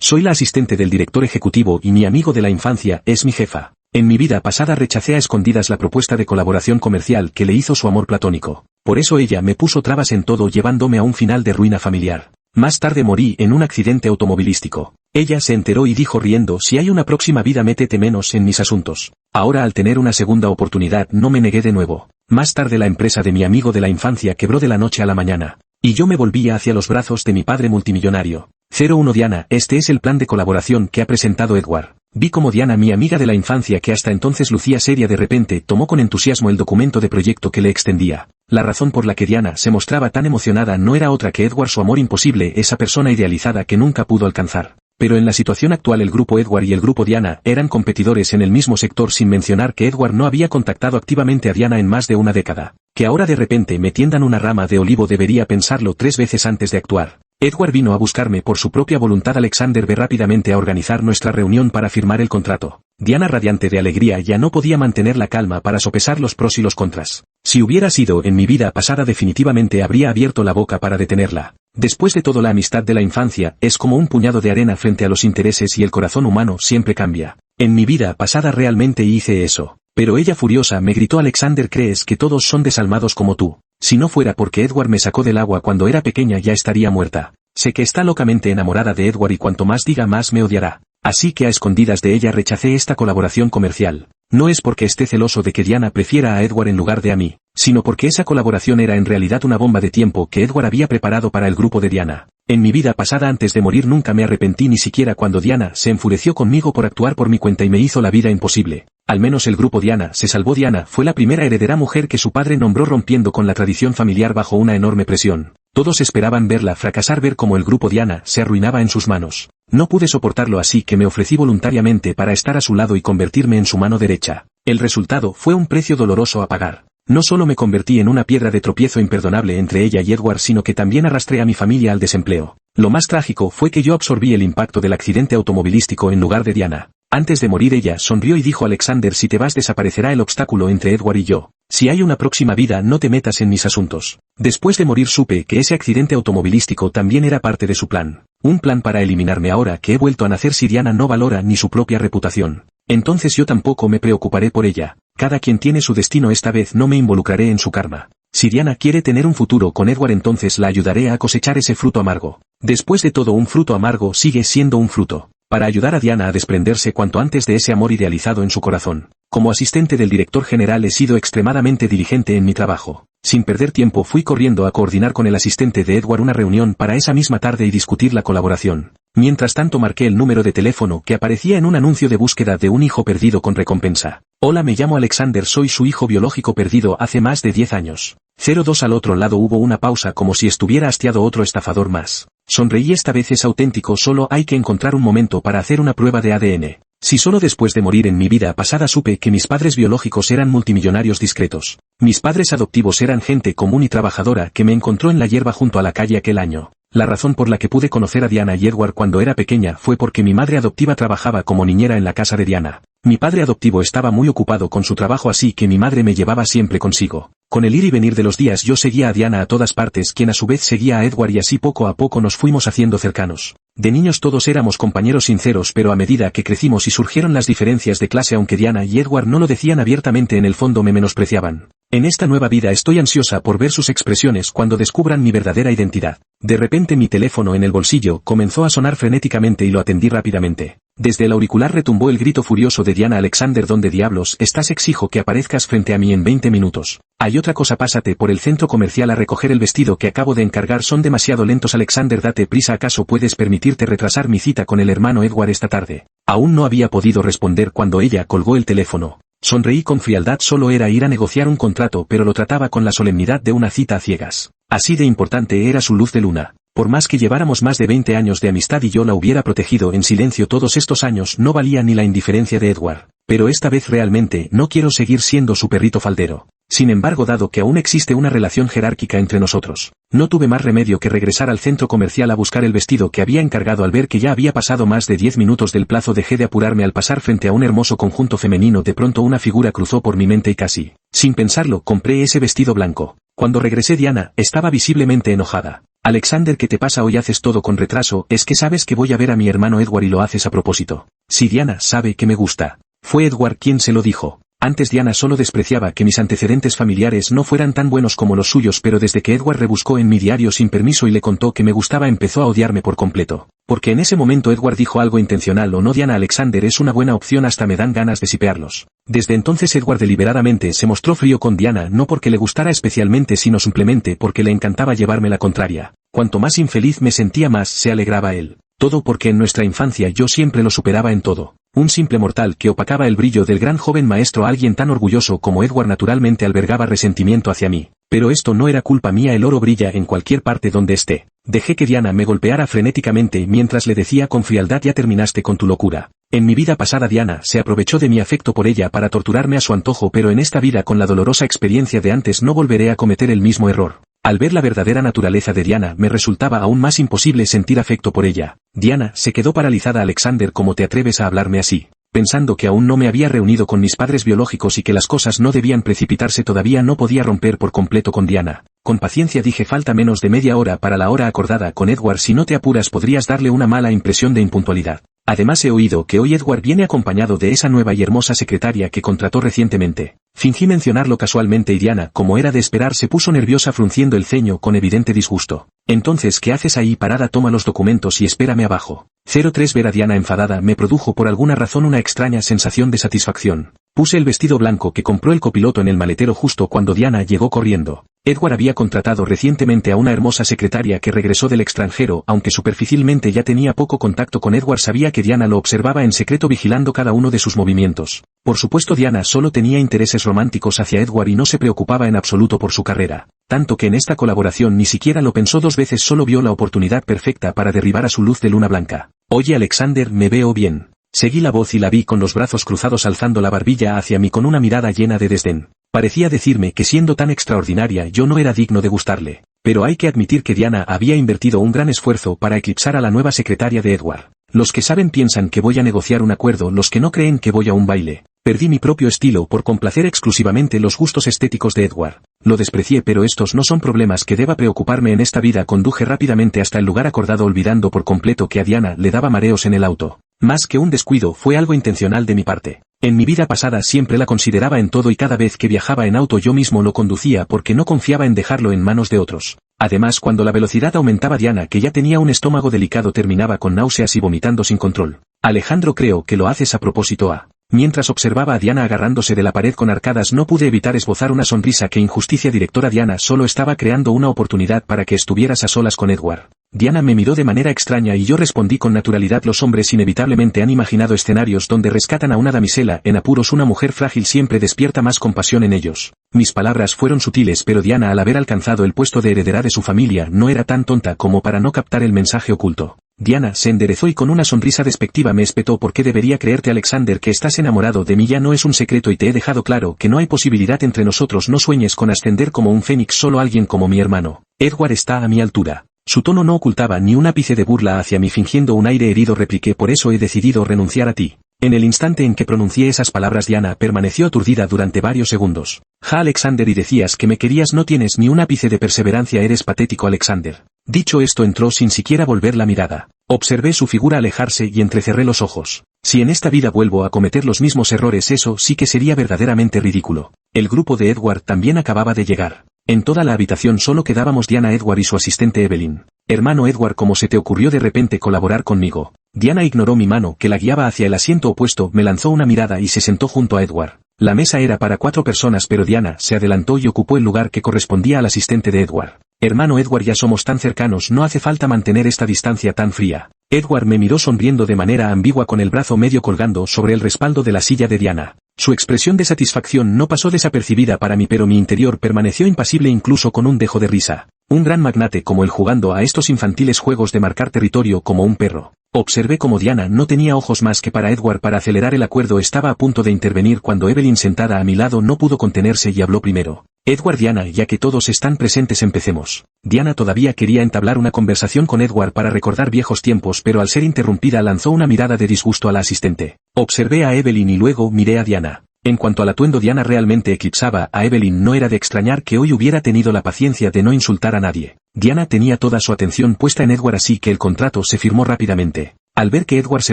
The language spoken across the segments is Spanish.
Soy la asistente del director ejecutivo y mi amigo de la infancia es mi jefa. En mi vida pasada rechacé a escondidas la propuesta de colaboración comercial que le hizo su amor platónico. Por eso ella me puso trabas en todo llevándome a un final de ruina familiar. Más tarde morí en un accidente automovilístico. Ella se enteró y dijo riendo: si hay una próxima vida métete menos en mis asuntos. Ahora al tener una segunda oportunidad no me negué de nuevo. Más tarde la empresa de mi amigo de la infancia quebró de la noche a la mañana. Y yo me volvía hacia los brazos de mi padre multimillonario. 01 Diana, este es el plan de colaboración que ha presentado Edward. Vi como Diana, mi amiga de la infancia que hasta entonces lucía seria, de repente tomó con entusiasmo el documento de proyecto que le extendía. La razón por la que Diana se mostraba tan emocionada no era otra que Edward, su amor imposible, esa persona idealizada que nunca pudo alcanzar. Pero en la situación actual el grupo Edward y el grupo Diana eran competidores en el mismo sector, sin mencionar que Edward no había contactado activamente a Diana en más de una década. Que ahora de repente me tiendan una rama de olivo, debería pensarlo 3 veces antes de actuar. Edward vino a buscarme por su propia voluntad. Alexander ve rápidamente a organizar nuestra reunión para firmar el contrato. Diana, radiante de alegría, ya no podía mantener la calma para sopesar los pros y los contras. Si hubiera sido en mi vida pasada, definitivamente habría abierto la boca para detenerla. Después de todo, la amistad de la infancia es como un puñado de arena frente a los intereses y el corazón humano siempre cambia. En mi vida pasada realmente hice eso. Pero ella, furiosa, me gritó: Alexander, ¿crees que todos son desalmados como tú? Si no fuera porque Edward me sacó del agua cuando era pequeña ya estaría muerta. Sé que está locamente enamorada de Edward y cuanto más diga más me odiará. Así que a escondidas de ella rechacé esta colaboración comercial. No es porque esté celoso de que Diana prefiera a Edward en lugar de a mí, sino porque esa colaboración era en realidad una bomba de tiempo que Edward había preparado para el grupo de Diana. En mi vida pasada, antes de morir, nunca me arrepentí, ni siquiera cuando Diana se enfureció conmigo por actuar por mi cuenta y me hizo la vida imposible. Al menos el grupo Diana se salvó. Diana fue la primera heredera mujer que su padre nombró, rompiendo con la tradición familiar bajo una enorme presión. Todos esperaban verla fracasar, ver cómo el grupo Diana se arruinaba en sus manos. No pude soportarlo, así que me ofrecí voluntariamente para estar a su lado y convertirme en su mano derecha. El resultado fue un precio doloroso a pagar. No solo me convertí en una piedra de tropiezo imperdonable entre ella y Edward, sino que también arrastré a mi familia al desempleo. Lo más trágico fue que yo absorbí el impacto del accidente automovilístico en lugar de Diana. Antes de morir ella sonrió y dijo: Alexander, si te vas desaparecerá el obstáculo entre Edward y yo. Si hay una próxima vida no te metas en mis asuntos. Después de morir supe que ese accidente automovilístico también era parte de su plan. Un plan para eliminarme ahora que he vuelto a nacer. Si Diana no valora ni su propia reputación, entonces yo tampoco me preocuparé por ella. Cada quien tiene su destino, esta vez no me involucraré en su karma. Si Diana quiere tener un futuro con Edward, entonces la ayudaré a cosechar ese fruto amargo. Después de todo, un fruto amargo sigue siendo un fruto. Para ayudar a Diana a desprenderse cuanto antes de ese amor idealizado en su corazón. Como asistente del director general he sido extremadamente diligente en mi trabajo. Sin perder tiempo fui corriendo a coordinar con el asistente de Edward una reunión para esa misma tarde y discutir la colaboración. Mientras tanto marqué el número de teléfono que aparecía en un anuncio de búsqueda de un hijo perdido con recompensa. Hola, me llamo Alexander, soy su hijo biológico perdido hace más de 10 años. 02 Al otro lado hubo una pausa, como si estuviera hastiado otro estafador más. Sonreí: esta vez es auténtico, solo hay que encontrar un momento para hacer una prueba de ADN. Si solo después de morir en mi vida pasada supe que mis padres biológicos eran multimillonarios discretos. Mis padres adoptivos eran gente común y trabajadora que me encontró en la hierba junto a la calle aquel año. La razón por la que pude conocer a Diana y Edward cuando era pequeña fue porque mi madre adoptiva trabajaba como niñera en la casa de Diana. Mi padre adoptivo estaba muy ocupado con su trabajo, así que mi madre me llevaba siempre consigo. Con el ir y venir de los días yo seguía a Diana a todas partes, quien a su vez seguía a Edward, y así poco a poco nos fuimos haciendo cercanos. De niños todos éramos compañeros sinceros, pero a medida que crecimos y surgieron las diferencias de clase, aunque Diana y Edward no lo decían abiertamente, en el fondo me menospreciaban. En esta nueva vida estoy ansiosa por ver sus expresiones cuando descubran mi verdadera identidad. De repente mi teléfono en el bolsillo comenzó a sonar frenéticamente y lo atendí rápidamente. Desde el auricular retumbó el grito furioso de Diana: Alexander, ¿dónde diablos estás? Exijo que aparezcas frente a mí en 20 minutos. Hay otra cosa, pásate por el centro comercial a recoger el vestido que acabo de encargar. Son demasiado lentos, Alexander, date prisa. ¿Acaso puedes permitirte retrasar mi cita con el hermano Edward esta tarde? Aún no había podido responder cuando ella colgó el teléfono. Sonreí con frialdad, solo era ir a negociar un contrato, pero lo trataba con la solemnidad de una cita a ciegas. Así de importante era su luz de luna. Por más que lleváramos más de 20 años de amistad y yo la hubiera protegido en silencio todos estos años, no valía ni la indiferencia de Edward. Pero esta vez realmente no quiero seguir siendo su perrito faldero. Sin embargo, dado que aún existe una relación jerárquica entre nosotros, no tuve más remedio que regresar al centro comercial a buscar el vestido que había encargado. Al ver que ya había pasado más de 10 minutos del plazo dejé de apurarme. Al pasar frente a un hermoso conjunto femenino, de pronto una figura cruzó por mi mente y casi, sin pensarlo, compré ese vestido blanco. Cuando regresé Diana estaba visiblemente enojada. Alexander, ¿qué te pasa hoy? Haces todo con retraso, es que sabes que voy a ver a mi hermano Edward y lo haces a propósito. Si Diana sabe que me gusta. Fue Edward quien se lo dijo. Antes Diana solo despreciaba que mis antecedentes familiares no fueran tan buenos como los suyos, pero desde que Edward rebuscó en mi diario sin permiso y le contó que me gustaba empezó a odiarme por completo. Porque en ese momento Edward dijo algo intencional o no. Diana, Alexander es una buena opción, hasta me dan ganas de sipearlos. Desde entonces Edward deliberadamente se mostró frío con Diana, no porque le gustara especialmente sino simplemente porque le encantaba llevarme la contraria. Cuanto más infeliz me sentía más se alegraba él. Todo porque en nuestra infancia yo siempre lo superaba en todo. Un simple mortal que opacaba el brillo del gran joven maestro. Alguien tan orgulloso como Edward naturalmente albergaba resentimiento hacia mí. Pero esto no era culpa mía, el oro brilla en cualquier parte donde esté. Dejé que Diana me golpeara frenéticamente mientras le decía con frialdad: ya terminaste con tu locura. En mi vida pasada Diana se aprovechó de mi afecto por ella para torturarme a su antojo, pero en esta vida, con la dolorosa experiencia de antes, no volveré a cometer el mismo error. Al ver la verdadera naturaleza de Diana me resultaba aún más imposible sentir afecto por ella. Diana se quedó paralizada. Alexander, ¿cómo te atreves a hablarme así? Pensando que aún no me había reunido con mis padres biológicos y que las cosas no debían precipitarse todavía, no podía romper por completo con Diana. Con paciencia dije: falta menos de media hora para la hora acordada con Edward, si no te apuras podrías darle una mala impresión de impuntualidad. Además he oído que hoy Edward viene acompañado de esa nueva y hermosa secretaria que contrató recientemente. Fingí mencionarlo casualmente y Diana, como era de esperar, se puso nerviosa frunciendo el ceño con evidente disgusto. Entonces, ¿qué haces ahí parada? Toma los documentos y espérame abajo. 03 Ver a Diana enfadada me produjo por alguna razón una extraña sensación de satisfacción. Puse el vestido blanco que compró el copiloto en el maletero justo cuando Diana llegó corriendo. Edward había contratado recientemente a una hermosa secretaria que regresó del extranjero. Aunque superficialmente ya tenía poco contacto con Edward, sabía que Diana lo observaba en secreto, vigilando cada uno de sus movimientos. Por supuesto, Diana solo tenía intereses románticos hacia Edward y no se preocupaba en absoluto por su carrera. Tanto que en esta colaboración ni siquiera lo pensó dos veces, solo vio la oportunidad perfecta para derribar a su luz de luna blanca. Oye Alexander, ¿me veo bien? Seguí la voz y la vi con los brazos cruzados alzando la barbilla hacia mí con una mirada llena de desdén. Parecía decirme que siendo tan extraordinaria yo no era digno de gustarle. Pero hay que admitir que Diana había invertido un gran esfuerzo para eclipsar a la nueva secretaria de Edward. Los que saben piensan que voy a negociar un acuerdo, los que no creen que voy a un baile. Perdí mi propio estilo por complacer exclusivamente los gustos estéticos de Edward. Lo desprecié, pero estos no son problemas que deba preocuparme en esta vida. Conduje rápidamente hasta el lugar acordado, olvidando por completo que a Diana le daba mareos en el auto. Más que un descuido, fue algo intencional de mi parte. En mi vida pasada siempre la consideraba en todo y cada vez que viajaba en auto yo mismo lo conducía porque no confiaba en dejarlo en manos de otros. Además, cuando la velocidad aumentaba, Diana, que ya tenía un estómago delicado, terminaba con náuseas y vomitando sin control. Alejandro, creo que lo haces a propósito. Mientras observaba a Diana agarrándose de la pared con arcadas, no pude evitar esbozar una sonrisa. Qué injusticia, directora. Diana solo estaba creando una oportunidad para que estuvieras a solas con Edward. Diana me miró de manera extraña y yo respondí con naturalidad: los hombres inevitablemente han imaginado escenarios donde rescatan a una damisela en apuros. Una mujer frágil siempre despierta más compasión en ellos. Mis palabras fueron sutiles, pero Diana, al haber alcanzado el puesto de heredera de su familia, no era tan tonta como para no captar el mensaje oculto. Diana se enderezó y con una sonrisa despectiva me espetó: ¿por qué debería creerte, Alexander, que estás enamorado de mí? Ya no es un secreto y te he dejado claro que no hay posibilidad entre nosotros. No sueñes con ascender como un fénix, solo alguien como mi hermano Edward está a mi altura. Su tono no ocultaba ni un ápice de burla hacia mí. Fingiendo un aire herido repliqué: por eso he decidido renunciar a ti. En el instante en que pronuncié esas palabras, Diana permaneció aturdida durante varios segundos. Ja, Alexander, y decías que me querías, no tienes ni un ápice de perseverancia, eres patético, Alexander. Dicho esto, entró sin siquiera volver la mirada. Observé su figura alejarse y entrecerré los ojos. Si en esta vida vuelvo a cometer los mismos errores, eso sí que sería verdaderamente ridículo. El grupo de Edward también acababa de llegar. En toda la habitación solo quedábamos Diana, Edward y su asistente Evelyn. Hermano Edward, ¿cómo se te ocurrió de repente colaborar conmigo? Diana ignoró mi mano que la guiaba hacia el asiento opuesto, me lanzó una mirada y se sentó junto a Edward. La mesa era para 4 personas, pero Diana se adelantó y ocupó el lugar que correspondía al asistente de Edward. Hermano Edward, ya somos tan cercanos, no hace falta mantener esta distancia tan fría. Edward me miró sonriendo de manera ambigua con el brazo medio colgando sobre el respaldo de la silla de Diana. Su expresión de satisfacción no pasó desapercibida para mí, pero mi interior permaneció impasible, incluso con un dejo de risa. Un gran magnate como él jugando a estos infantiles juegos de marcar territorio como un perro. Observé como Diana no tenía ojos más que para Edward. Para acelerar el acuerdo estaba a punto de intervenir cuando Evelyn, sentada a mi lado, no pudo contenerse y habló primero. Edward, Diana, ya que todos están presentes, empecemos. Diana todavía quería entablar una conversación con Edward para recordar viejos tiempos, pero al ser interrumpida lanzó una mirada de disgusto a la asistente. Observé a Evelyn y luego miré a Diana. En cuanto al atuendo, Diana realmente eclipsaba a Evelyn. No era de extrañar que hoy hubiera tenido la paciencia de no insultar a nadie. Diana tenía toda su atención puesta en Edward, así que el contrato se firmó rápidamente. Al ver que Edward se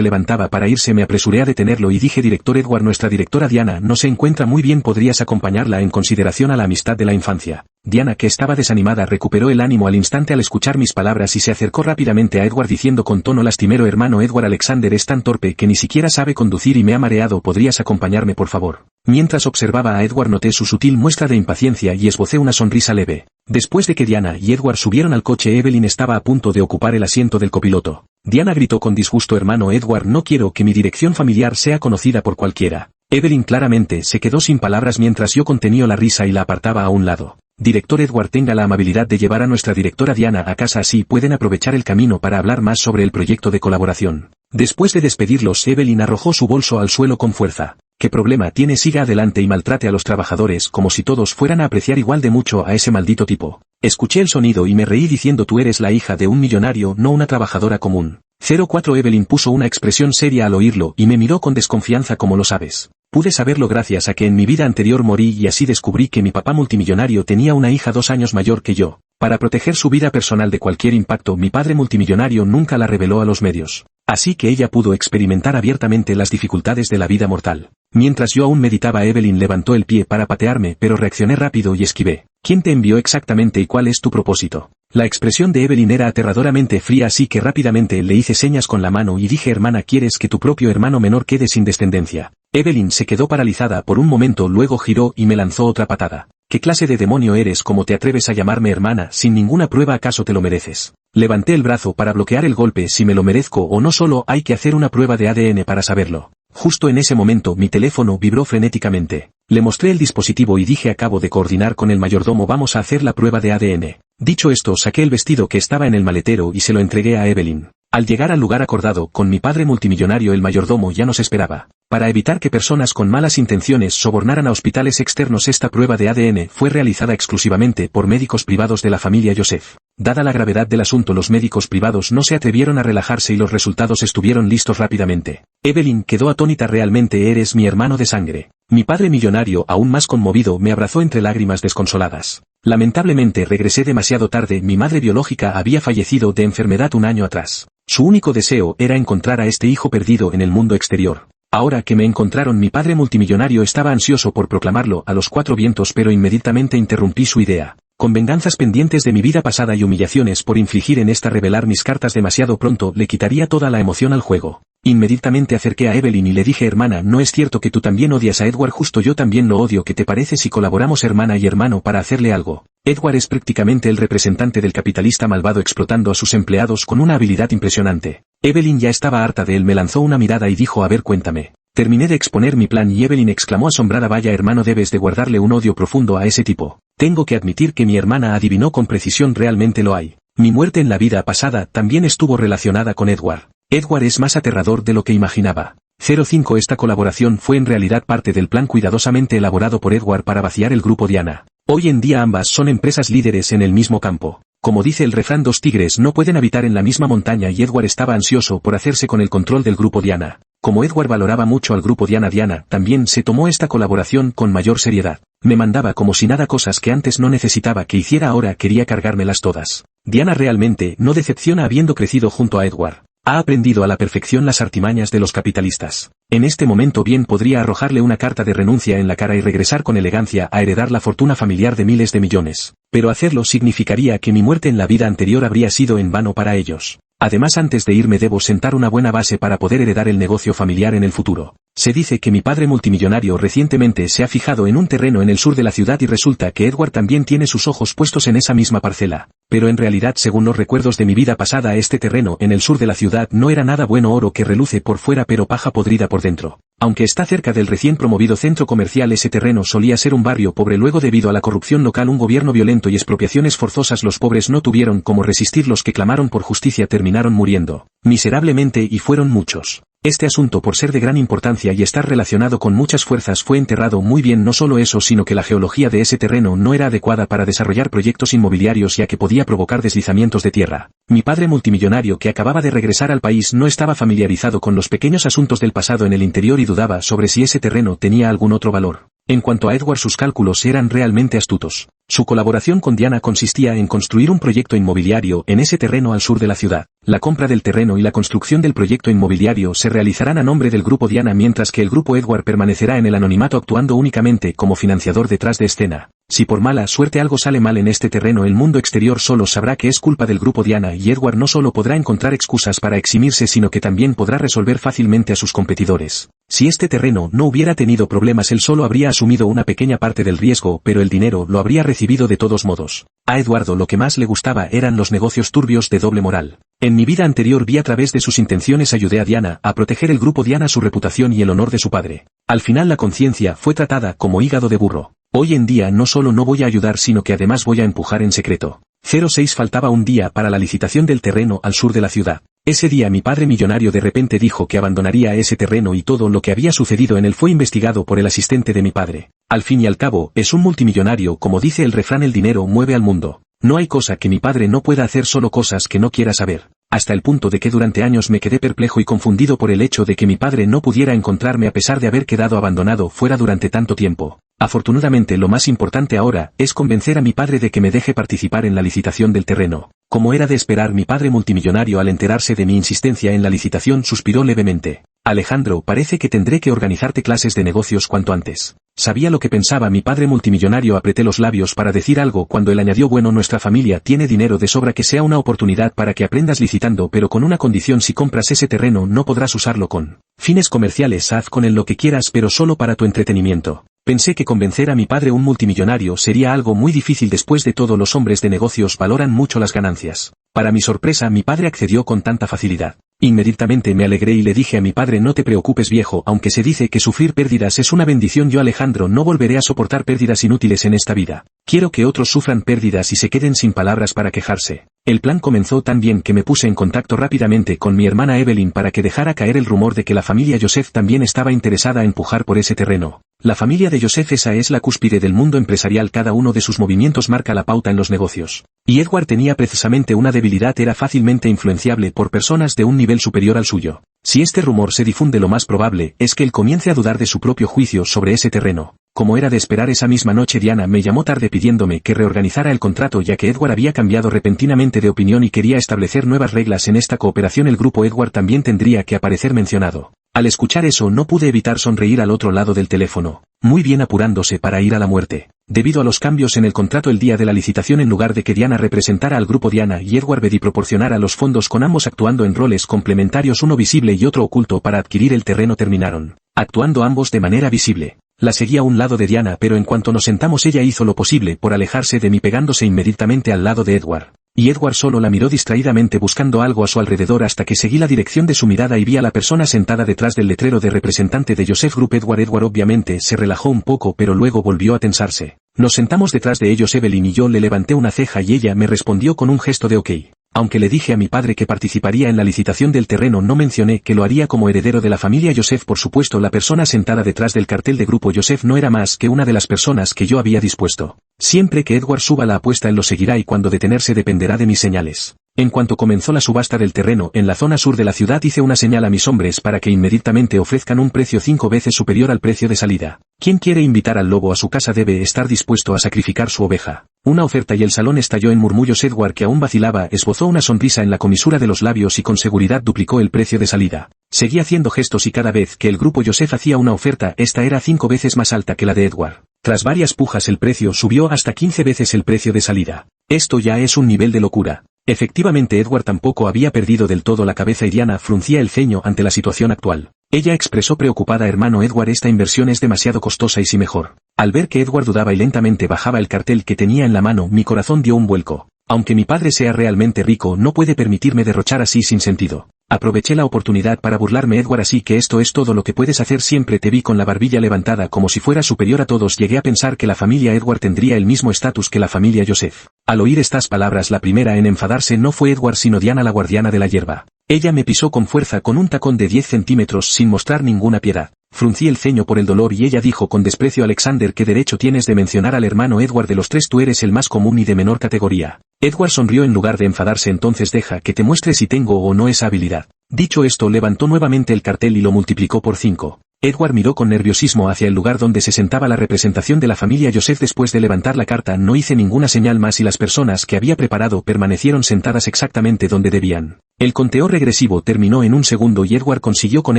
levantaba para irse, me apresuré a detenerlo y dije: director Edward, nuestra directora Diana no se encuentra muy bien, ¿podrías acompañarla en consideración a la amistad de la infancia? Diana, que estaba desanimada, recuperó el ánimo al instante al escuchar mis palabras y se acercó rápidamente a Edward diciendo con tono lastimero: hermano Edward, Alexander es tan torpe que ni siquiera sabe conducir y me ha mareado, ¿podrías acompañarme por favor? Mientras observaba a Edward noté su sutil muestra de impaciencia y esbocé una sonrisa leve. Después de que Diana y Edward subieron al coche, Evelyn estaba a punto de ocupar el asiento del copiloto. Diana gritó con disgusto: hermano Edward, no quiero que mi dirección familiar sea conocida por cualquiera. Evelyn claramente se quedó sin palabras mientras yo contenía la risa y la apartaba a un lado. Director Edward, tenga la amabilidad de llevar a nuestra directora Diana a casa, así pueden aprovechar el camino para hablar más sobre el proyecto de colaboración. Después de despedirlos, Evelyn arrojó su bolso al suelo con fuerza. ¿Qué problema tiene? Siga adelante y maltrate a los trabajadores como si todos fueran a apreciar igual de mucho a ese maldito tipo. Escuché el sonido y me reí diciendo: tú eres la hija de un millonario, no una trabajadora común. 04 Evelyn puso una expresión seria al oírlo y me miró con desconfianza. ¿Cómo lo sabes? Pude saberlo gracias a que en mi vida anterior morí y así descubrí que mi papá multimillonario tenía una hija 2 años mayor que yo. Para proteger su vida personal de cualquier impacto, mi padre multimillonario nunca la reveló a los medios. Así que ella pudo experimentar abiertamente las dificultades de la vida mortal. Mientras yo aún meditaba, Evelyn levantó el pie para patearme, pero reaccioné rápido y esquivé. ¿Quién te envió exactamente y cuál es tu propósito? La expresión de Evelyn era aterradoramente fría, así que rápidamente le hice señas con la mano y dije: hermana, ¿quieres que tu propio hermano menor quede sin descendencia? Evelyn se quedó paralizada por un momento, luego giró y me lanzó otra patada. ¿Qué clase de demonio eres? ¿Cómo te atreves a llamarme hermana sin ninguna prueba? ¿Acaso te lo mereces? Levanté el brazo para bloquear el golpe. Si me lo merezco o no, solo hay que hacer una prueba de ADN para saberlo. Justo en ese momento mi teléfono vibró frenéticamente. Le mostré el dispositivo y dije: acabo de coordinar con el mayordomo, vamos a hacer la prueba de ADN. Dicho esto, saqué el vestido que estaba en el maletero y se lo entregué a Evelyn. Al llegar al lugar acordado con mi padre multimillonario, el mayordomo ya nos esperaba. Para evitar que personas con malas intenciones sobornaran a hospitales externos, esta prueba de ADN fue realizada exclusivamente por médicos privados de la familia Joseph. Dada la gravedad del asunto, los médicos privados no se atrevieron a relajarse y los resultados estuvieron listos rápidamente. Evelyn quedó atónita. Realmente eres mi hermano de sangre. Mi padre millonario, aún más conmovido, me abrazó entre lágrimas desconsoladas. Lamentablemente regresé demasiado tarde. Mi madre biológica había fallecido de enfermedad 1 año atrás. Su único deseo era encontrar a este hijo perdido en el mundo exterior. Ahora que me encontraron, mi padre multimillonario estaba ansioso por proclamarlo a los 4 vientos, pero inmediatamente interrumpí su idea. Con venganzas pendientes de mi vida pasada y humillaciones por infligir en esta, revelar mis cartas demasiado pronto le quitaría toda la emoción al juego. Inmediatamente acerqué a Evelyn y le dije: hermana, ¿no es cierto que tú también odias a Edward? Justo yo también lo odio. ¿Qué te parece si colaboramos, hermana y hermano, para hacerle algo? Edward es prácticamente el representante del capitalista malvado, explotando a sus empleados con una habilidad impresionante. Evelyn ya estaba harta de él, me lanzó una mirada y dijo: a ver, cuéntame. Terminé de exponer mi plan y Evelyn exclamó asombrada: vaya hermano, debes de guardarle un odio profundo a ese tipo. Tengo que admitir que mi hermana adivinó con precisión, realmente lo hay. Mi muerte en la vida pasada también estuvo relacionada con Edward. Edward es más aterrador de lo que imaginaba. 05 Esta colaboración fue en realidad parte del plan cuidadosamente elaborado por Edward para vaciar el grupo Diana. Hoy en día ambas son empresas líderes en el mismo campo. Como dice el refrán, 2 tigres no pueden habitar en la misma montaña, y Edward estaba ansioso por hacerse con el control del grupo Diana. Como Edward valoraba mucho al grupo Diana también se tomó esta colaboración con mayor seriedad. Me mandaba como si nada cosas que antes no necesitaba que hiciera, ahora quería cargármelas todas. Diana realmente no decepciona, habiendo crecido junto a Edward. Ha aprendido a la perfección las artimañas de los capitalistas. En este momento bien podría arrojarle una carta de renuncia en la cara y regresar con elegancia a heredar la fortuna familiar de miles de millones. Pero hacerlo significaría que mi muerte en la vida anterior habría sido en vano para ellos. Además, antes de irme debo sentar una buena base para poder heredar el negocio familiar en el futuro. Se dice que mi padre multimillonario recientemente se ha fijado en un terreno en el sur de la ciudad y resulta que Edward también tiene sus ojos puestos en esa misma parcela. Pero en realidad, según los recuerdos de mi vida pasada, este terreno en el sur de la ciudad no era nada bueno, oro que reluce por fuera pero paja podrida por dentro. Aunque está cerca del recién promovido centro comercial, ese terreno solía ser un barrio pobre. Luego, debido a la corrupción local, un gobierno violento y expropiaciones forzosas, los pobres no tuvieron cómo resistir. Los que clamaron por justicia terminaron muriendo miserablemente, y fueron muchos. Este asunto, por ser de gran importancia y estar relacionado con muchas fuerzas, fue enterrado muy bien. No solo eso, sino que la geología de ese terreno no era adecuada para desarrollar proyectos inmobiliarios, ya que podía provocar deslizamientos de tierra. Mi padre multimillonario, que acababa de regresar al país, no estaba familiarizado con los pequeños asuntos del pasado en el interior y dudaba sobre si ese terreno tenía algún otro valor. En cuanto a Edward, sus cálculos eran realmente astutos. Su colaboración con Diana consistía en construir un proyecto inmobiliario en ese terreno al sur de la ciudad. La compra del terreno y la construcción del proyecto inmobiliario se realizarán a nombre del Grupo Diana, mientras que el Grupo Edward permanecerá en el anonimato, actuando únicamente como financiador detrás de escena. Si por mala suerte algo sale mal en este terreno, el mundo exterior solo sabrá que es culpa del Grupo Diana, y Edward no solo podrá encontrar excusas para eximirse, sino que también podrá resolver fácilmente a sus competidores. Si este terreno no hubiera tenido problemas, él solo habría asumido una pequeña parte del riesgo, pero el dinero lo habría recibido de todos modos. A Eduardo lo que más le gustaba eran los negocios turbios de doble moral. En mi vida anterior vi a través de sus intenciones ayudé a Diana a proteger el Grupo Diana, su reputación y el honor de su padre. Al final la conciencia fue tratada como hígado de burro. Hoy en día no solo no voy a ayudar, sino que además voy a empujar en secreto. 06 Faltaba un día para la licitación del terreno al sur de la ciudad. Ese día mi padre millonario de repente dijo que abandonaría ese terreno, y todo lo que había sucedido en él fue investigado por el asistente de mi padre. Al fin y al cabo, es un multimillonario, como dice el refrán, el dinero mueve al mundo. No hay cosa que mi padre no pueda hacer, solo cosas que no quiera saber. Hasta el punto de que durante años me quedé perplejo y confundido por el hecho de que mi padre no pudiera encontrarme a pesar de haber quedado abandonado fuera durante tanto tiempo. Afortunadamente lo más importante ahora es convencer a mi padre de que me deje participar en la licitación del terreno. Como era de esperar, mi padre multimillonario, al enterarse de mi insistencia en la licitación, suspiró levemente. Alejandro, parece que tendré que organizarte clases de negocios cuanto antes. Sabía lo que pensaba mi padre multimillonario. Apreté los labios para decir algo cuando él añadió: bueno, nuestra familia tiene dinero de sobra, que sea una oportunidad para que aprendas licitando, pero con una condición: si compras ese terreno no podrás usarlo con fines comerciales, haz con él lo que quieras, pero solo para tu entretenimiento. Pensé que convencer a mi padre, un multimillonario, sería algo muy difícil. Después de todo, los hombres de negocios valoran mucho las ganancias. Para mi sorpresa, mi padre accedió con tanta facilidad. Inmediatamente me alegré y le dije a mi padre: no te preocupes, viejo, aunque se dice que sufrir pérdidas es una bendición, yo, Alejandro, no volveré a soportar pérdidas inútiles en esta vida. Quiero que otros sufran pérdidas y se queden sin palabras para quejarse. El plan comenzó tan bien que me puse en contacto rápidamente con mi hermana Evelyn para que dejara caer el rumor de que la familia Joseph también estaba interesada en pujar por ese terreno. La familia de Joseph, esa es la cúspide del mundo empresarial, cada uno de sus movimientos marca la pauta en los negocios. Y Edward tenía precisamente una debilidad: era fácilmente influenciable por personas de un nivel superior al suyo. Si este rumor se difunde, lo más probable es que él comience a dudar de su propio juicio sobre ese terreno. Como era de esperar, esa misma noche Diana me llamó tarde pidiéndome que reorganizara el contrato, ya que Edward había cambiado repentinamente de opinión y quería establecer nuevas reglas en esta cooperación. El grupo Edward también tendría que aparecer mencionado. Al escuchar eso no pude evitar sonreír al otro lado del teléfono. Muy bien, apurándose para ir a la muerte. Debido a los cambios en el contrato el día de la licitación, en lugar de que Diana representara al grupo Diana y Edward Bedi proporcionara los fondos, con ambos actuando en roles complementarios, uno visible y otro oculto, para adquirir el terreno, terminaron actuando ambos de manera visible. La seguí a un lado de Diana, pero en cuanto nos sentamos ella hizo lo posible por alejarse de mí, pegándose inmediatamente al lado de Edward. Y Edward solo la miró distraídamente buscando algo a su alrededor, hasta que seguí la dirección de su mirada y vi a la persona sentada detrás del letrero de representante de Joseph Group. Edward obviamente se relajó un poco, pero luego volvió a tensarse. Nos sentamos detrás de ellos Evelyn y yo. Le levanté una ceja y ella me respondió con un gesto de ok. Aunque le dije a mi padre que participaría en la licitación del terreno, no mencioné que lo haría como heredero de la familia Joseph. Por supuesto, la persona sentada detrás del cartel de Grupo Joseph no era más que una de las personas que yo había dispuesto. Siempre que Edward suba la apuesta, él lo seguirá, y cuando detenerse dependerá de mis señales. En cuanto comenzó la subasta del terreno en la zona sur de la ciudad, hice una señal a mis hombres para que inmediatamente ofrezcan un precio 5 veces superior al precio de salida. Quien quiere invitar al lobo a su casa debe estar dispuesto a sacrificar su oveja. Una oferta, y el salón estalló en murmullos. Edward, que aún vacilaba, esbozó una sonrisa en la comisura de los labios y con seguridad duplicó el precio de salida. Seguí haciendo gestos y cada vez que el grupo Joseph hacía una oferta, esta era 5 veces más alta que la de Edward. Tras varias pujas el precio subió hasta 15 veces el precio de salida. Esto ya es un nivel de locura. Efectivamente, Edward tampoco había perdido del todo la cabeza y Diana fruncía el ceño ante la situación actual. Ella expresó preocupada: hermano Edward, esta inversión es demasiado costosa y si mejor. Al ver que Edward dudaba y lentamente bajaba el cartel que tenía en la mano, mi corazón dio un vuelco. Aunque mi padre sea realmente rico, no puede permitirme derrochar así sin sentido. Aproveché la oportunidad para burlarme: Edward, así que esto es todo lo que puedes hacer. Siempre te vi con la barbilla levantada como si fuera superior a todos. Llegué a pensar que la familia Edward tendría el mismo estatus que la familia Joseph. Al oír estas palabras, la primera en enfadarse no fue Edward sino Diana, la guardiana de la hierba. Ella me pisó con fuerza con un tacón de 10 centímetros sin mostrar ninguna piedad. Fruncí el ceño por el dolor y ella dijo con desprecio: Alexander, ¿qué derecho tienes de mencionar al hermano Edward? De los tres tú eres el más común y de menor categoría. Edward sonrió en lugar de enfadarse. Entonces deja que te muestre si tengo o no esa habilidad. Dicho esto, levantó nuevamente el cartel y lo multiplicó por 5. Edward miró con nerviosismo hacia el lugar donde se sentaba la representación de la familia Joseph. Después de levantar la carta no hice ninguna señal más y las personas que había preparado permanecieron sentadas exactamente donde debían. El conteo regresivo terminó en un segundo y Edward consiguió con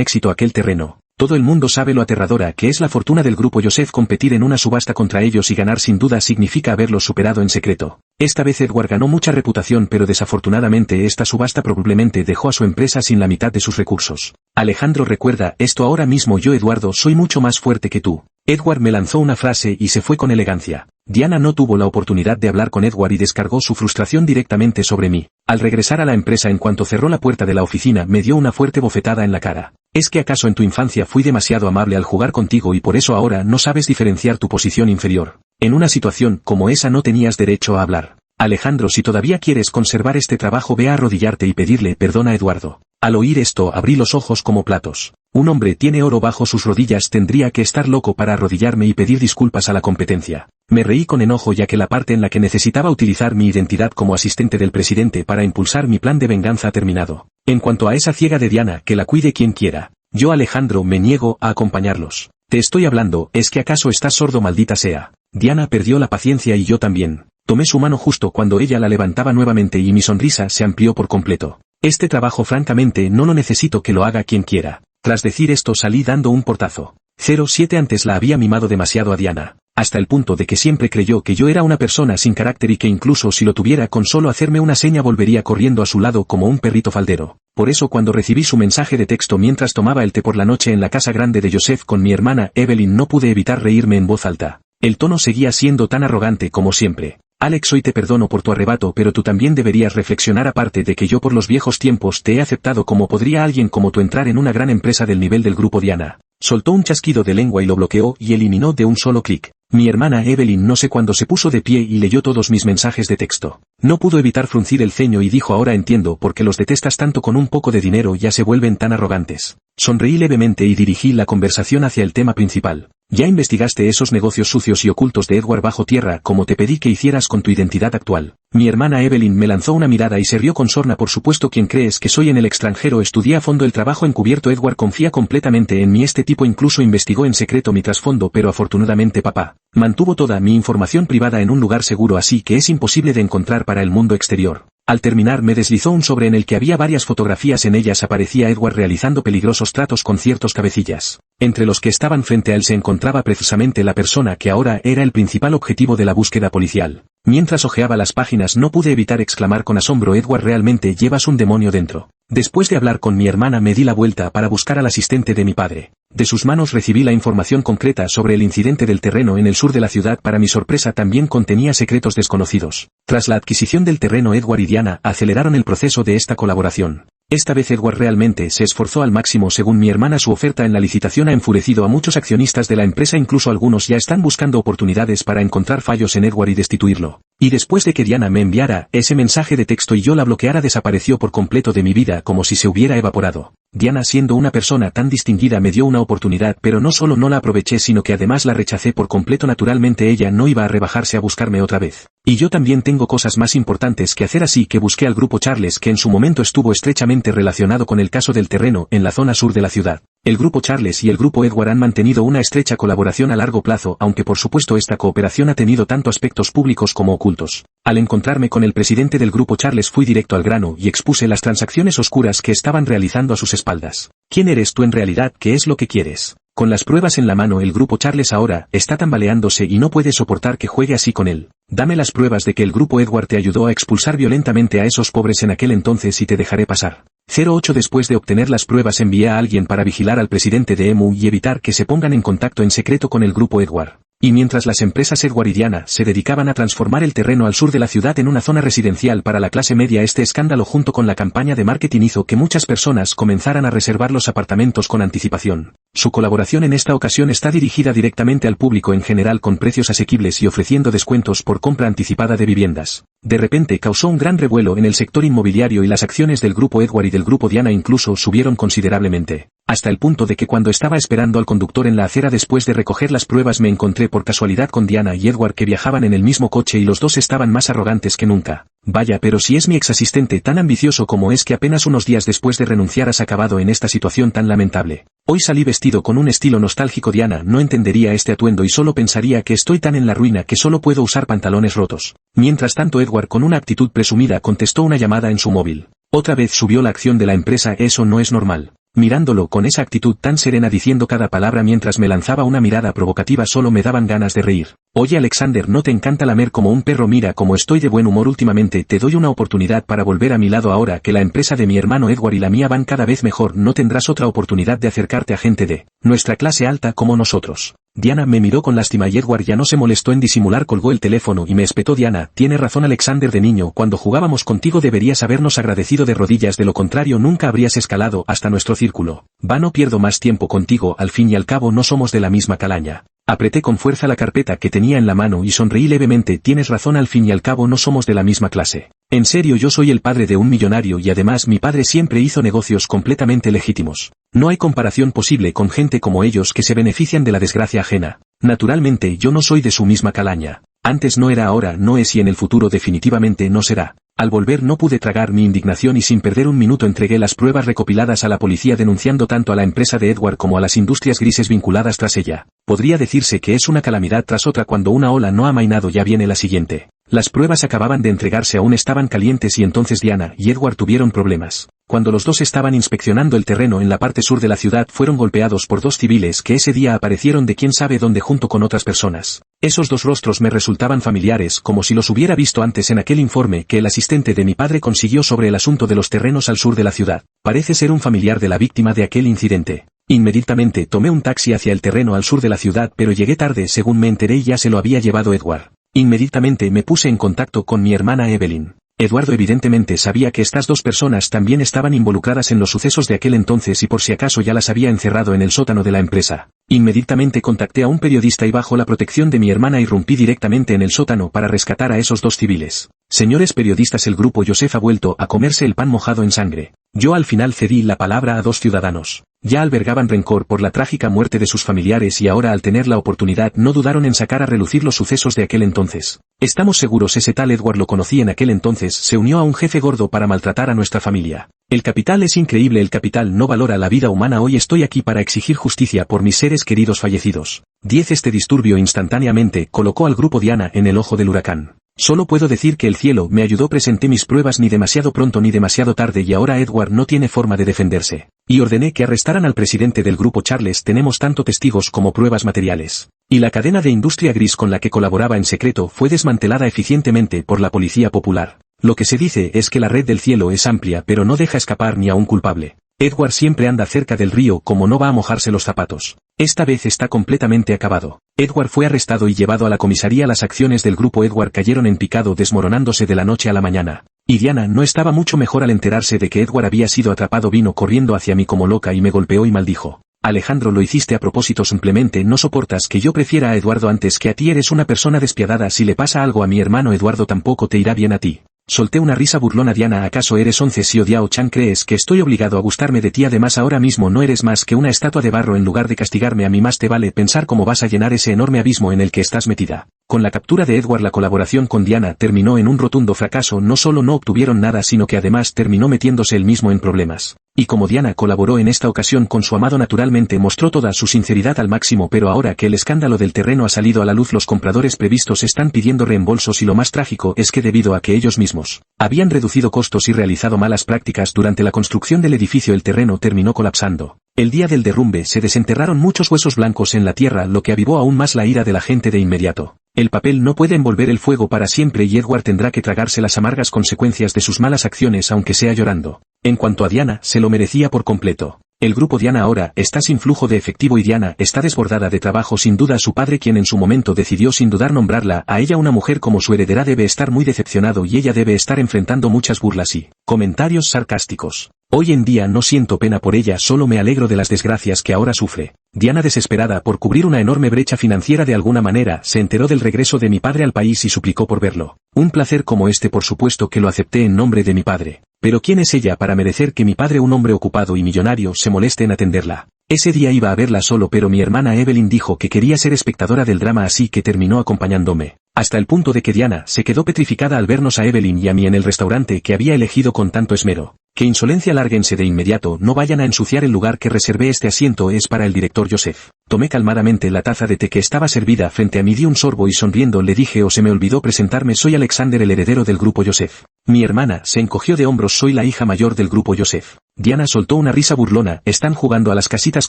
éxito aquel terreno. Todo el mundo sabe lo aterradora que es la fortuna del grupo Joseph. Competir en una subasta contra ellos y ganar sin duda significa haberlos superado en secreto. Esta vez Edward ganó mucha reputación, pero desafortunadamente esta subasta probablemente dejó a su empresa sin la mitad de sus recursos. Alejandro, recuerda esto ahora mismo. Yo, Eduardo, soy mucho más fuerte que tú. Edward me lanzó una frase y se fue con elegancia. Diana no tuvo la oportunidad de hablar con Edward y descargó su frustración directamente sobre mí. Al regresar a la empresa, en cuanto cerró la puerta de la oficina, me dio una fuerte bofetada en la cara. ¿Es que acaso en tu infancia fui demasiado amable al jugar contigo y por eso ahora no sabes diferenciar tu posición inferior? En una situación como esa no tenías derecho a hablar. Alejandro, si todavía quieres conservar este trabajo, ve a arrodillarte y pedirle perdón a Eduardo. Al oír esto abrí los ojos como platos. Un hombre tiene oro bajo sus rodillas, tendría que estar loco para arrodillarme y pedir disculpas a la competencia. Me reí con enojo, ya que la parte en la que necesitaba utilizar mi identidad como asistente del presidente para impulsar mi plan de venganza ha terminado. En cuanto a esa ciega de Diana, que la cuide quien quiera. Yo, Alejandro, me niego a acompañarlos. Te estoy hablando, ¿es que acaso estás sordo, maldita sea? Diana perdió la paciencia y yo también. Tomé su mano justo cuando ella la levantaba nuevamente y mi sonrisa se amplió por completo. Este trabajo francamente no lo necesito, que lo haga quien quiera. Tras decir esto salí dando un portazo. 07 Antes la había mimado demasiado a Diana, hasta el punto de que siempre creyó que yo era una persona sin carácter y que incluso si lo tuviera, con solo hacerme una seña volvería corriendo a su lado como un perrito faldero. Por eso cuando recibí su mensaje de texto mientras tomaba el té por la noche en la casa grande de Joseph con mi hermana Evelyn, no pude evitar reírme en voz alta. El tono seguía siendo tan arrogante como siempre. Alex, hoy te perdono por tu arrebato, pero tú también deberías reflexionar. Aparte de que yo por los viejos tiempos te he aceptado, ¿cómo podría alguien como tú entrar en una gran empresa del nivel del grupo Diana? Soltó un chasquido de lengua y lo bloqueó y eliminó de un solo clic. Mi hermana Evelyn no sé cuándo se puso de pie y leyó todos mis mensajes de texto. No pudo evitar fruncir el ceño y dijo: ahora entiendo por qué los detestas tanto. Con un poco de dinero ya se vuelven tan arrogantes. Sonreí levemente y dirigí la conversación hacia el tema principal. ¿Ya investigaste esos negocios sucios y ocultos de Edward bajo tierra, como te pedí que hicieras con tu identidad actual? Mi hermana Evelyn me lanzó una mirada y se rió con sorna. Por supuesto, ¿quién crees que soy en el extranjero? Estudié a fondo el trabajo encubierto. Edward confía completamente en mí. Este tipo incluso investigó en secreto mi trasfondo, pero afortunadamente papá mantuvo toda mi información privada en un lugar seguro, así que es imposible de encontrar para el mundo exterior. Al terminar me deslizó un sobre en el que había varias fotografías. En ellas aparecía Edward realizando peligrosos tratos con ciertos cabecillas. Entre los que estaban frente a él se encontraba precisamente la persona que ahora era el principal objetivo de la búsqueda policial. Mientras hojeaba las páginas no pude evitar exclamar con asombro: Edward, realmente llevas un demonio dentro. Después de hablar con mi hermana me di la vuelta para buscar al asistente de mi padre. De sus manos recibí la información concreta sobre el incidente del terreno en el sur de la ciudad. Para mi sorpresa también contenía secretos desconocidos. Tras la adquisición del terreno, Edward y Diana aceleraron el proceso de esta colaboración. Esta vez Edward realmente se esforzó al máximo. Según mi hermana, su oferta en la licitación ha enfurecido a muchos accionistas de la empresa, incluso algunos ya están buscando oportunidades para encontrar fallos en Edward y destituirlo. Y después de que Diana me enviara ese mensaje de texto y yo la bloqueara, desapareció por completo de mi vida como si se hubiera evaporado. Diana, siendo una persona tan distinguida, me dio una oportunidad, pero no solo no la aproveché, sino que además la rechacé por completo. Naturalmente ella no iba a rebajarse a buscarme otra vez. Y yo también tengo cosas más importantes que hacer, así que busqué al grupo Charles, que en su momento estuvo estrechamente relacionado con el caso del terreno en la zona sur de la ciudad. El grupo Charles y el grupo Edward han mantenido una estrecha colaboración a largo plazo, aunque por supuesto esta cooperación ha tenido tanto aspectos públicos como ocultos. Al encontrarme con el presidente del grupo Charles fui directo al grano y expuse las transacciones oscuras que estaban realizando a sus espaldas. ¿Quién eres tú en realidad? ¿Qué es lo que quieres? Con las pruebas en la mano, el grupo Charles ahora está tambaleándose y no puede soportar que juegue así con él. Dame las pruebas de que el grupo Edward te ayudó a expulsar violentamente a esos pobres en aquel entonces y te dejaré pasar. 08 Después de obtener las pruebas envié a alguien para vigilar al presidente de EMU y evitar que se pongan en contacto en secreto con el grupo Edward. Y mientras las empresas Edward y Diana se dedicaban a transformar el terreno al sur de la ciudad en una zona residencial para la clase media, este escándalo junto con la campaña de marketing hizo que muchas personas comenzaran a reservar los apartamentos con anticipación. Su colaboración en esta ocasión está dirigida directamente al público en general, con precios asequibles y ofreciendo descuentos por compra anticipada de viviendas. De repente causó un gran revuelo en el sector inmobiliario y las acciones del grupo Edward y del grupo Diana incluso subieron considerablemente. Hasta el punto de que cuando estaba esperando al conductor en la acera después de recoger las pruebas me encontré por casualidad con Diana y Edward, que viajaban en el mismo coche y los dos estaban más arrogantes que nunca. Vaya, pero si es mi exasistente tan ambicioso como es que apenas unos días después de renunciar has acabado en esta situación tan lamentable. Hoy salí vestido con un estilo nostálgico. Diana no entendería este atuendo y solo pensaría que estoy tan en la ruina que solo puedo usar pantalones rotos. Mientras tanto Edward con una actitud presumida contestó una llamada en su móvil. Otra vez subió la acción de la empresa. Eso no es normal. Mirándolo con esa actitud tan serena diciendo cada palabra mientras me lanzaba una mirada provocativa solo me daban ganas de reír. Oye Alexander, ¿no te encanta lamer como un perro? Mira cómo estoy de buen humor últimamente. Te doy una oportunidad para volver a mi lado ahora que la empresa de mi hermano Edward y la mía van cada vez mejor. No tendrás otra oportunidad de acercarte a gente de nuestra clase alta como nosotros. Diana me miró con lástima y Edward ya no se molestó en disimular, colgó el teléfono y me espetó. Diana, tiene razón Alexander, de niño cuando jugábamos contigo deberías habernos agradecido de rodillas, de lo contrario nunca habrías escalado hasta nuestro círculo. No pierdo más tiempo contigo, al fin y al cabo no somos de la misma calaña. Apreté con fuerza la carpeta que tenía en la mano y sonreí levemente. Tienes razón, al fin y al cabo no somos de la misma clase. En serio, yo soy el padre de un millonario y además mi padre siempre hizo negocios completamente legítimos. No hay comparación posible con gente como ellos que se benefician de la desgracia ajena. Naturalmente yo no soy de su misma calaña. Antes no era, ahora no es y en el futuro definitivamente no será. Al volver no pude tragar mi indignación y sin perder un minuto entregué las pruebas recopiladas a la policía denunciando tanto a la empresa de Edward como a las industrias grises vinculadas tras ella. Podría decirse que es una calamidad tras otra. Cuando una ola no ha amainado ya viene la siguiente. Las pruebas acababan de entregarse, aún estaban calientes y entonces Diana y Edward tuvieron problemas. Cuando los dos estaban inspeccionando el terreno en la parte sur de la ciudad fueron golpeados por dos civiles que ese día aparecieron de quién sabe dónde junto con otras personas. Esos dos rostros me resultaban familiares, como si los hubiera visto antes en aquel informe que el asistente de mi padre consiguió sobre el asunto de los terrenos al sur de la ciudad. Parece ser un familiar de la víctima de aquel incidente. Inmediatamente tomé un taxi hacia el terreno al sur de la ciudad, pero llegué tarde, según me enteré ya se lo había llevado Edward. Inmediatamente me puse en contacto con mi hermana Evelyn. Eduardo evidentemente sabía que estas dos personas también estaban involucradas en los sucesos de aquel entonces y por si acaso ya las había encerrado en el sótano de la empresa. Inmediatamente contacté a un periodista y bajo la protección de mi hermana irrumpí directamente en el sótano para rescatar a esos dos civiles. Señores periodistas, el grupo Joseph ha vuelto a comerse el pan mojado en sangre. Yo al final cedí la palabra a dos ciudadanos. Ya albergaban rencor por la trágica muerte de sus familiares y ahora al tener la oportunidad no dudaron en sacar a relucir los sucesos de aquel entonces. Estamos seguros ese tal Edward lo conocí en aquel entonces, se unió a un jefe gordo para maltratar a nuestra familia. El capital es increíble, el capital no valora la vida humana. Hoy estoy aquí para exigir justicia por mis seres queridos fallecidos. 10. Este disturbio instantáneamente colocó al grupo Diana en el ojo del huracán. Solo puedo decir que el cielo me ayudó, presenté mis pruebas ni demasiado pronto ni demasiado tarde y ahora Edward no tiene forma de defenderse. Y ordené que arrestaran al presidente del grupo Charles, tenemos tanto testigos como pruebas materiales. Y la cadena de industria gris con la que colaboraba en secreto fue desmantelada eficientemente por la policía popular. Lo que se dice es que la red del cielo es amplia pero no deja escapar ni a un culpable. Edward siempre anda cerca del río, como no va a mojarse los zapatos. Esta vez está completamente acabado. Edward fue arrestado y llevado a la comisaría. Las acciones del grupo Edward cayeron en picado, desmoronándose de la noche a la mañana. Y Diana no estaba mucho mejor al enterarse de que Edward había sido atrapado. Vino corriendo hacia mí como loca y me golpeó y maldijo. Alejandro, lo hiciste a propósito, simplemente no soportas que yo prefiera a Eduardo antes que a ti, eres una persona despiadada. Si le pasa algo a mi hermano Eduardo tampoco te irá bien a ti. Solté una risa burlona. Diana, ¿acaso eres 11 si Odiao-chan crees que estoy obligado a gustarme de ti? Además ahora mismo no eres más que una estatua de barro. En lugar de castigarme a mí más te vale pensar cómo vas a llenar ese enorme abismo en el que estás metida. Con la captura de Edward la colaboración con Diana terminó en un rotundo fracaso. No solo no obtuvieron nada sino que además terminó metiéndose él mismo en problemas. Y como Diana colaboró en esta ocasión con su amado, naturalmente mostró toda su sinceridad al máximo, pero ahora que el escándalo del terreno ha salido a la luz los compradores previstos están pidiendo reembolsos y lo más trágico es que debido a que ellos mismos habían reducido costos y realizado malas prácticas durante la construcción del edificio el terreno terminó colapsando. El día del derrumbe se desenterraron muchos huesos blancos en la tierra, lo que avivó aún más la ira de la gente de inmediato. El papel no puede envolver el fuego para siempre y Edward tendrá que tragarse las amargas consecuencias de sus malas acciones aunque sea llorando. En cuanto a Diana, se lo merecía por completo. El grupo Diana ahora está sin flujo de efectivo y Diana está desbordada de trabajo. Sin duda su padre, quien en su momento decidió sin dudar nombrarla a ella una mujer como su heredera, debe estar muy decepcionado y ella debe estar enfrentando muchas burlas y comentarios sarcásticos. Hoy en día no siento pena por ella, solo me alegro de las desgracias que ahora sufre. Diana, desesperada por cubrir una enorme brecha financiera de alguna manera, se enteró del regreso de mi padre al país y suplicó por verlo. Un placer como este, por supuesto que lo acepté en nombre de mi padre. Pero ¿quién es ella para merecer que mi padre, un hombre ocupado y millonario, se moleste en atenderla? Ese día iba a verla solo, pero mi hermana Evelyn dijo que quería ser espectadora del drama, así que terminó acompañándome. Hasta el punto de que Diana se quedó petrificada al vernos a Evelyn y a mí en el restaurante que había elegido con tanto esmero. ¡Qué insolencia! Lárguense de inmediato, no vayan a ensuciar el lugar que reservé. Este asiento es para el director Joseph. Tomé calmadamente la taza de té que estaba servida frente a mí, di un sorbo y sonriendo le dije: o se me olvidó presentarme, soy Alexander, el heredero del grupo Joseph. Mi hermana se encogió de hombros: soy la hija mayor del grupo Joseph. Diana soltó una risa burlona: están jugando a las casitas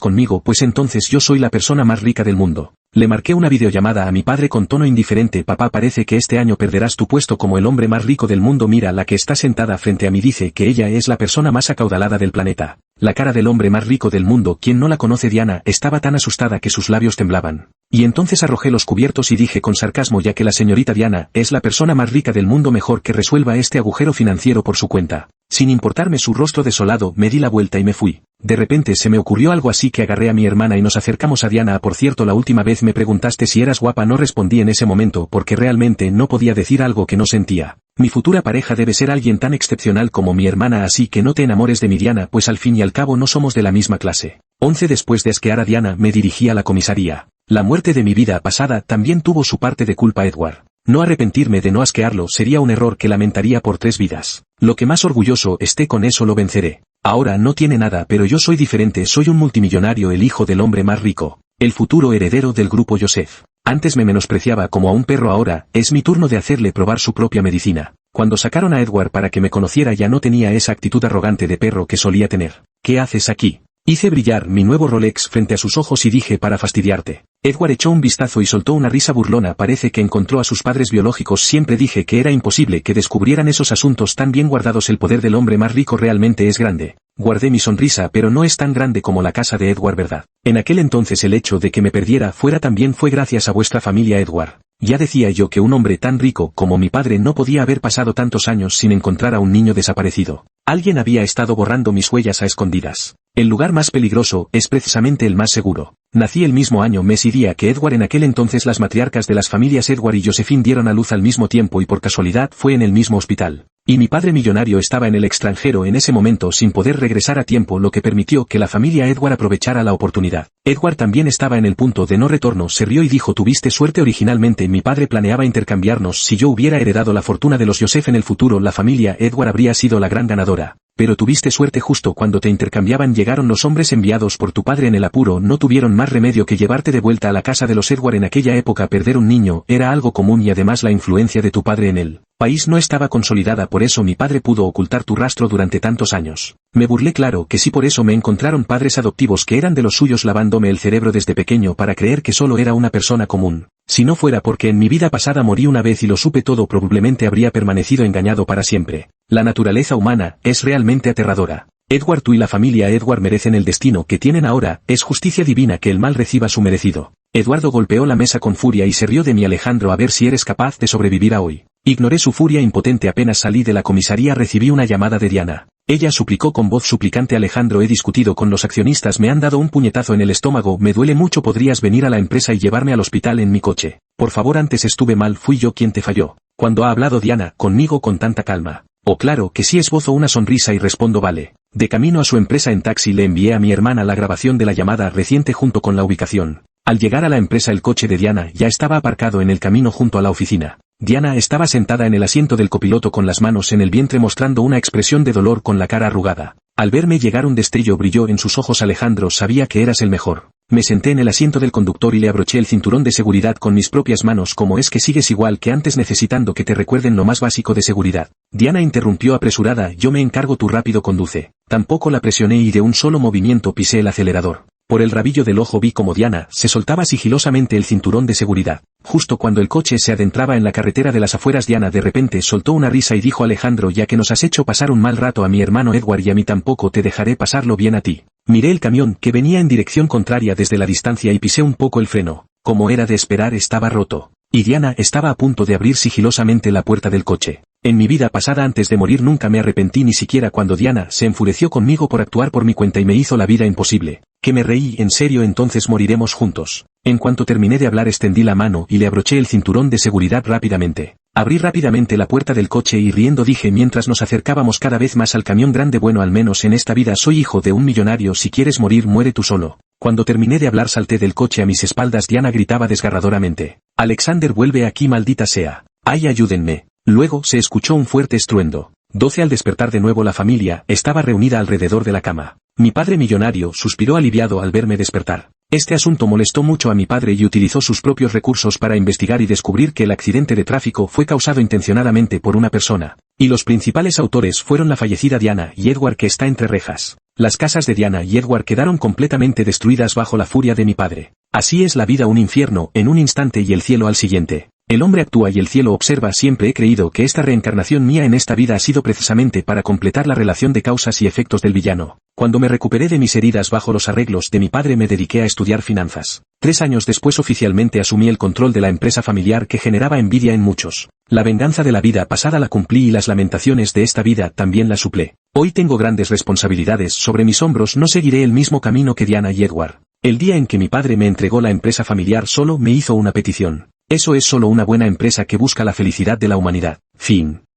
conmigo, pues entonces yo soy la persona más rica del mundo. Le marqué una videollamada a mi padre con tono indiferente: papá, parece que este año perderás tu puesto como el hombre más rico del mundo. Mira, la que está sentada frente a mí dice que ella es la persona más acaudalada del planeta. La cara del hombre más rico del mundo, ¿quién no la conoce? Diana estaba tan asustada que sus labios temblaban. Y entonces arrojé los cubiertos y dije con sarcasmo: ya que la señorita Diana es la persona más rica del mundo, mejor que resuelva este agujero financiero por su cuenta. Sin importarme su rostro desolado, me di la vuelta y me fui. De repente se me ocurrió algo, así que agarré a mi hermana y nos acercamos a Diana. Por cierto, la última vez me preguntaste si eras guapa. No respondí en ese momento porque realmente no podía decir algo que no sentía. Mi futura pareja debe ser alguien tan excepcional como mi hermana, así que no te enamores de mi Diana, pues al fin y al cabo no somos de la misma clase. 11. Después de asquear a Diana, me dirigí a la comisaría. La muerte de mi vida pasada también tuvo su parte de culpa, Edward. No arrepentirme de no asquearlo sería un error que lamentaría por 3 vidas. Lo que más orgulloso esté, con eso lo venceré. Ahora no tiene nada, pero yo soy diferente, soy un multimillonario, el hijo del hombre más rico, el futuro heredero del grupo Joseph. Antes me menospreciaba como a un perro, ahora es mi turno de hacerle probar su propia medicina. Cuando sacaron a Edward para que me conociera ya no tenía esa actitud arrogante de perro que solía tener. ¿Qué haces aquí? Hice brillar mi nuevo Rolex frente a sus ojos y dije: para fastidiarte. Edward echó un vistazo y soltó una risa burlona: parece que encontró a sus padres biológicos. Siempre dije que era imposible que descubrieran esos asuntos tan bien guardados. El poder del hombre más rico realmente es grande. Guardé mi sonrisa: pero no es tan grande como la casa de Edward, ¿verdad? En aquel entonces el hecho de que me perdiera fuera también fue gracias a vuestra familia, Edward. Ya decía yo que un hombre tan rico como mi padre no podía haber pasado tantos años sin encontrar a un niño desaparecido. Alguien había estado borrando mis huellas a escondidas. El lugar más peligroso es precisamente el más seguro. Nací el mismo año, mes y día que Edward. En aquel entonces las matriarcas de las familias Edward y Josephine dieron a luz al mismo tiempo y por casualidad fue en el mismo hospital. Y mi padre millonario estaba en el extranjero en ese momento sin poder regresar a tiempo, lo que permitió que la familia Edward aprovechara la oportunidad. Edward también estaba en el punto de no retorno, se rió y dijo: tuviste suerte. Originalmente mi padre planeaba intercambiarnos. Si yo hubiera heredado la fortuna de los Joseph en el futuro, la familia Edward habría sido la gran ganadora. Pero tuviste suerte, justo cuando te intercambiaban llegaron los hombres enviados por tu padre. En el apuro no tuvieron más remedio que llevarte de vuelta a la casa de los Edward. En aquella época perder un niño era algo común y además la influencia de tu padre en él país no estaba consolidada, por eso mi padre pudo ocultar tu rastro durante tantos años. Me burlé, claro que sí, por eso me encontraron padres adoptivos que eran de los suyos, lavándome el cerebro desde pequeño para creer que solo era una persona común. Si no fuera porque en mi vida pasada morí una vez y lo supe todo, probablemente habría permanecido engañado para siempre. La naturaleza humana es realmente aterradora. Edward, tú y la familia Edward merecen el destino que tienen ahora, es justicia divina que el mal reciba su merecido. Eduardo golpeó la mesa con furia y se rió de mí: Alejandro, a ver si eres capaz de sobrevivir a hoy. Ignoré su furia impotente. Apenas salí de la comisaría recibí una llamada de Diana. Ella suplicó con voz suplicante: Alejandro, he discutido con los accionistas, me han dado un puñetazo en el estómago, me duele mucho, podrías venir a la empresa y llevarme al hospital en mi coche. Por favor, antes estuve mal, fui yo quien te falló. Cuando ha hablado Diana conmigo con tanta calma. Oh, claro que sí, esbozo una sonrisa y respondo: vale. De camino a su empresa en taxi le envié a mi hermana la grabación de la llamada reciente junto con la ubicación. Al llegar a la empresa el coche de Diana ya estaba aparcado en el camino junto a la oficina. Diana estaba sentada en el asiento del copiloto con las manos en el vientre mostrando una expresión de dolor con la cara arrugada. Al verme llegar un destello brilló en sus ojos. Alejandro, sabía que eras el mejor. Me senté en el asiento del conductor y le abroché el cinturón de seguridad con mis propias manos. ¿Cómo es que sigues igual que antes necesitando que te recuerden lo más básico de seguridad? Diana interrumpió apresurada: yo me encargo, tú rápido conduce. Tampoco la presioné y de un solo movimiento pisé el acelerador. Por el rabillo del ojo vi como Diana se soltaba sigilosamente el cinturón de seguridad. Justo cuando el coche se adentraba en la carretera de las afueras, Diana de repente soltó una risa y dijo: Alejandro, ya que nos has hecho pasar un mal rato a mi hermano Edward y a mí, tampoco te dejaré pasarlo bien a ti. Miré el camión que venía en dirección contraria desde la distancia y pisé un poco el freno. Como era de esperar, estaba roto. Y Diana estaba a punto de abrir sigilosamente la puerta del coche. En mi vida pasada, antes de morir, nunca me arrepentí, ni siquiera cuando Diana se enfureció conmigo por actuar por mi cuenta y me hizo la vida imposible. Que me reí: en serio, entonces moriremos juntos. En cuanto terminé de hablar extendí la mano y le abroché el cinturón de seguridad rápidamente. Abrí rápidamente la puerta del coche y riendo dije mientras nos acercábamos cada vez más al camión grande: bueno, al menos en esta vida soy hijo de un millonario, si quieres morir muere tú solo. Cuando terminé de hablar salté del coche. A mis espaldas Diana gritaba desgarradoramente: Alexander, vuelve aquí, maldita sea. ¡Ay, ayúdenme! Luego se escuchó un fuerte estruendo. 12 Al despertar de nuevo la familia estaba reunida alrededor de la cama. Mi padre millonario suspiró aliviado al verme despertar. Este asunto molestó mucho a mi padre y utilizó sus propios recursos para investigar y descubrir que el accidente de tráfico fue causado intencionadamente por una persona. Y los principales autores fueron la fallecida Diana y Edward, que está entre rejas. Las casas de Diana y Edward quedaron completamente destruidas bajo la furia de mi padre. Así es la vida, un infierno en un instante y el cielo al siguiente. El hombre actúa y el cielo observa. Siempre he creído que esta reencarnación mía en esta vida ha sido precisamente para completar la relación de causas y efectos del villano. Cuando me recuperé de mis heridas bajo los arreglos de mi padre, me dediqué a estudiar finanzas. 3 años después oficialmente asumí el control de la empresa familiar que generaba envidia en muchos. La venganza de la vida pasada la cumplí y las lamentaciones de esta vida también las suplé. Hoy tengo grandes responsabilidades sobre mis hombros. No seguiré el mismo camino que Diana y Edward. El día en que mi padre me entregó la empresa familiar solo me hizo una petición. Eso es solo una buena empresa que busca la felicidad de la humanidad. Fin.